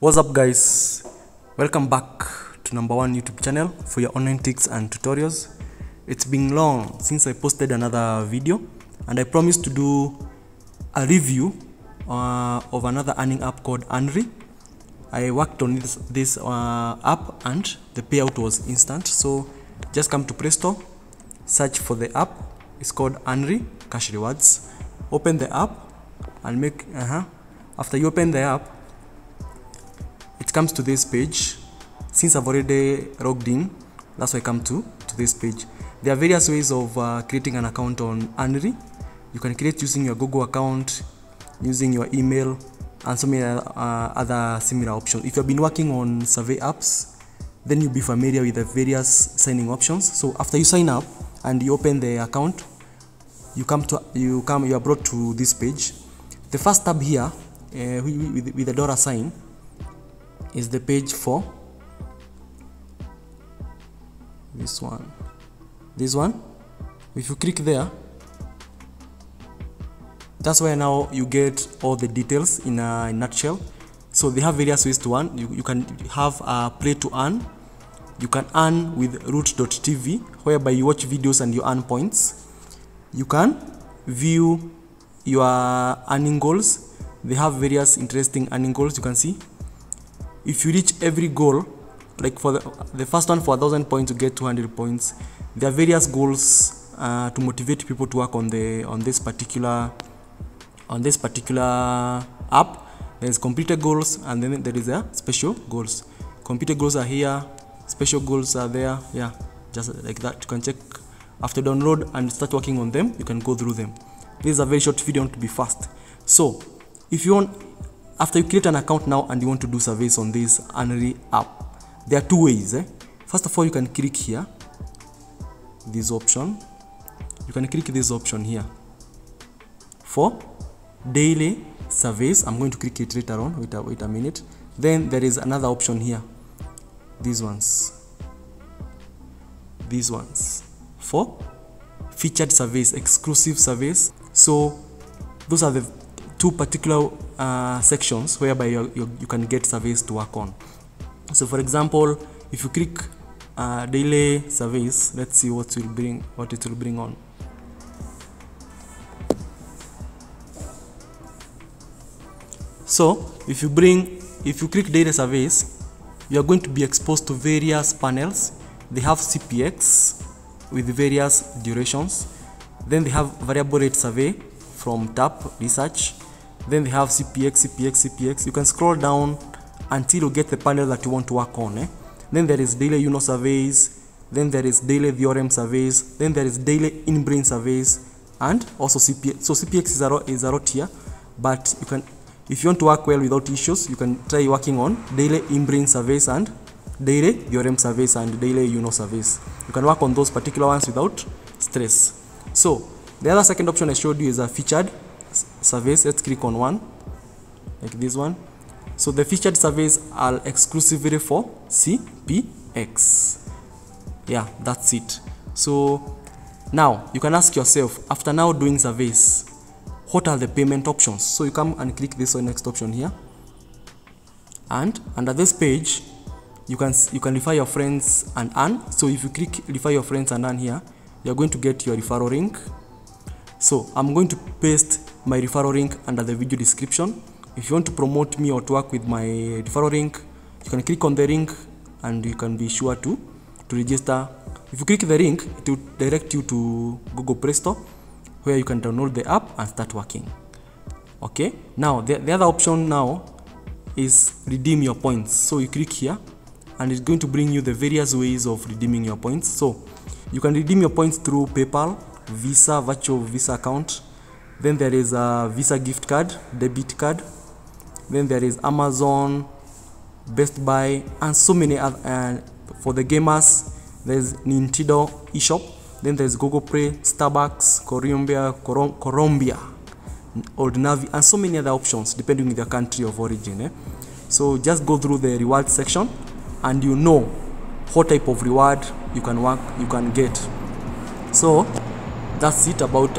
What's up, guys? Welcome back to number one YouTube channel for your online tips and tutorials. It's been long since I posted another video, and I promised to do a review of another earning app called Unri. I worked on this app, and the payout was instant. So just come to Play Store, search for the app. It's called Unri Cash Rewards. Open the app and make after you open the app, it comes to this page. Since I've already logged in, that's why I come to this page. There are various ways of creating an account on Unri. You can create using your Google account, using your email, and so many other similar options. If you've been working on survey apps, then you'll be familiar with the various signing options. So after you sign up and you open the account, you are brought to this page. The first tab here with the dollar sign is the page for this one. If you click there, that's where now you get all the details in a nutshell. So they have various ways to earn. You can have a play to earn. You can earn with root.tv, whereby you watch videos and you earn points. You can view your earning goals. They have various interesting earning goals. You can see if you reach every goal, like for the first one, for 1,000 points to get 200 points. There are various goals to motivate people to work on this particular app. There's completed goals, and then there is a special goals. Completed goals are here, special goals are there. Yeah, just like that. You can check after download and start working on them. You can go through them. This is a very short video to be fast. So if you want, after you create an account now and you want to do surveys on this Unri app, there are two ways. First of all, you can click here, this option. You can click this option here for daily surveys. I'm going to click it later on. Wait a minute. Then there is another option here. These ones for featured surveys, exclusive surveys. So those are the two particular sections whereby you can get surveys to work on. So for example, if you click daily surveys, let's see what it will bring on. So if you click daily surveys, you are going to be exposed to various panels. They have CPX with various durations. Then they have variable rate survey from TAP research. Then they have CPX. You can scroll down until you get the panel that you want to work on. Then there is daily UNO surveys. Then there is daily theorem surveys. Then there is daily in-brain surveys, and also CPX. So CPX is a lot here, but you can, if you want to work well without issues, you can try working on daily in-brain surveys and daily theorem surveys and daily UNO surveys. You can work on those particular ones without stress. So the other second option I showed you is a featured surveys. Let's click on one like this one. So the featured surveys are exclusively for CPX. Yeah, that's it. So now you can ask yourself, after now doing surveys, what are the payment options? So you come and click this next option here, and under this page you can refer your friends and earn. So if you click refer your friends and earn here, you're going to get your referral link. So I'm going to paste my referral link under the video description. If you want to promote me or to work with my referral link, you can click on the link and you can be sure to register. If you click the link, it will direct you to Google Play Store, where you can download the app and start working. Okay, now the other option now is redeem your points. So you click here and it's going to bring you the various ways of redeeming your points. So you can redeem your points through PayPal, Visa, virtual Visa account. Then there is a Visa gift card, debit card. Then there is Amazon, Best Buy, and so many other. For the gamers, there's Nintendo eShop. Then there's Google Play, Starbucks, Colombia, Old Navy, and so many other options depending on your country of origin. So just go through the reward section, and you know what type of reward you can get. So that's it about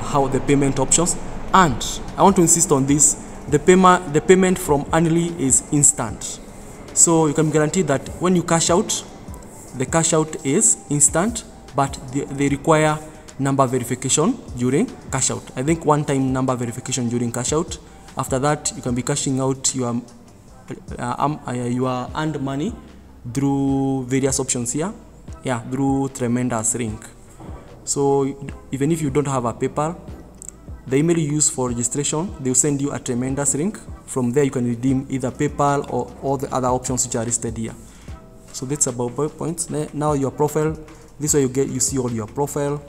how the payment options. And I want to insist on this. the payment from Only is instant. So you can guarantee that when you cash out, the cash out is instant, but they require number verification during cash out. I think one time number verification during cash out. After that, you can be cashing out your earned money through various options here. Yeah, through Tremendous link. So even if you don't have a PayPal, the email you use for registration, they will send you a Tremendous link. From there, you can redeem either PayPal or all the other options which are listed here. So that's about points. Now your profile, this way you see all your profile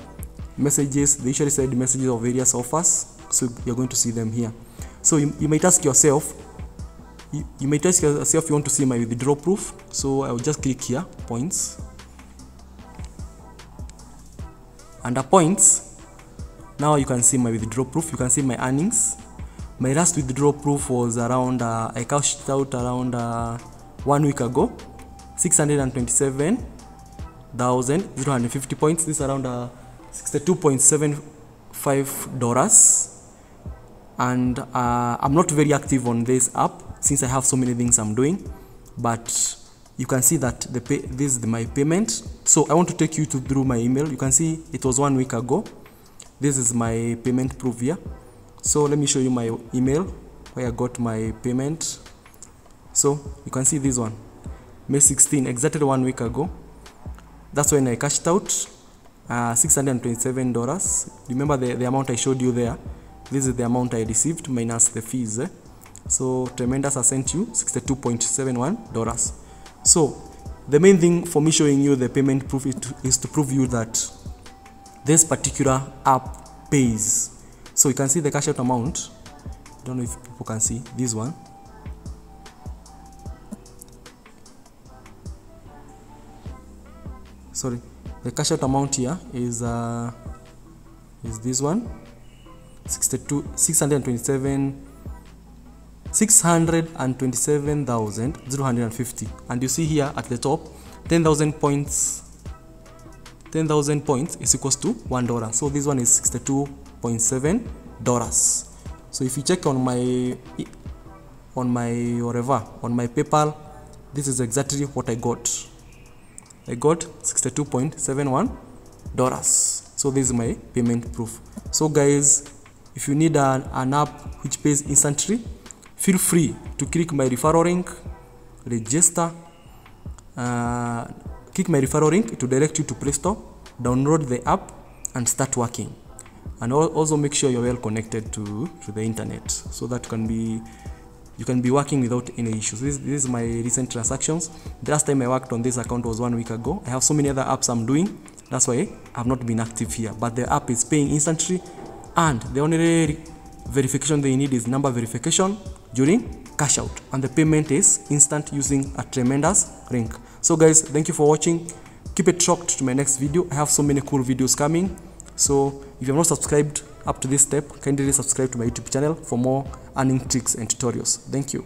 messages. They usually send messages of various offers, so you're going to see them here. So you might ask yourself, you want to see my withdrawal proof. So I will just click here, points. Under points, now you can see my withdrawal proof. You can see my earnings. My last withdrawal proof was around, I cashed out around 1 week ago, 627,050 points. This is around $62.75. And I'm not very active on this app since I have so many things I'm doing, but you can see that this is my payment. So I want to take you through my email. You can see it was 1 week ago. This is my payment proof here. So let me show you my email where I got my payment. So you can see this one, May 16, exactly 1 week ago. That's when I cashed out $627. Remember the amount I showed you there. This is the amount I received minus the fees. So Tremendous has sent you $62.71. So the main thing for me showing you the payment proof is to prove you that this particular app pays. So you can see the cash out amount. I don't know if people can see this one. Sorry, the cash out amount here is this one, 627,050, and you see here at the top 10,000 points. 10,000 points is equals to $1. So this one is $62.7. So if you check on my PayPal, this is exactly what I got. I got $62.71. So this is my payment proof. So guys, if you need an app which pays instantly, feel free to click my referral link, register, click my referral link to direct you to Play Store, download the app and start working. And also make sure you're well connected to the internet so that you can be working without any issues. This is my recent transactions. The last time I worked on this account was 1 week ago. I have so many other apps I'm doing. That's why I have not been active here. But the app is paying instantly, and the only verification they need is number verification during cash out, and the payment is instant using a Tremendous link. So guys, thank you for watching. Keep it shocked to my next video. I have so many cool videos coming. So if you have not subscribed up to this step, kindly subscribe to my YouTube channel for more earning tricks and tutorials. Thank you.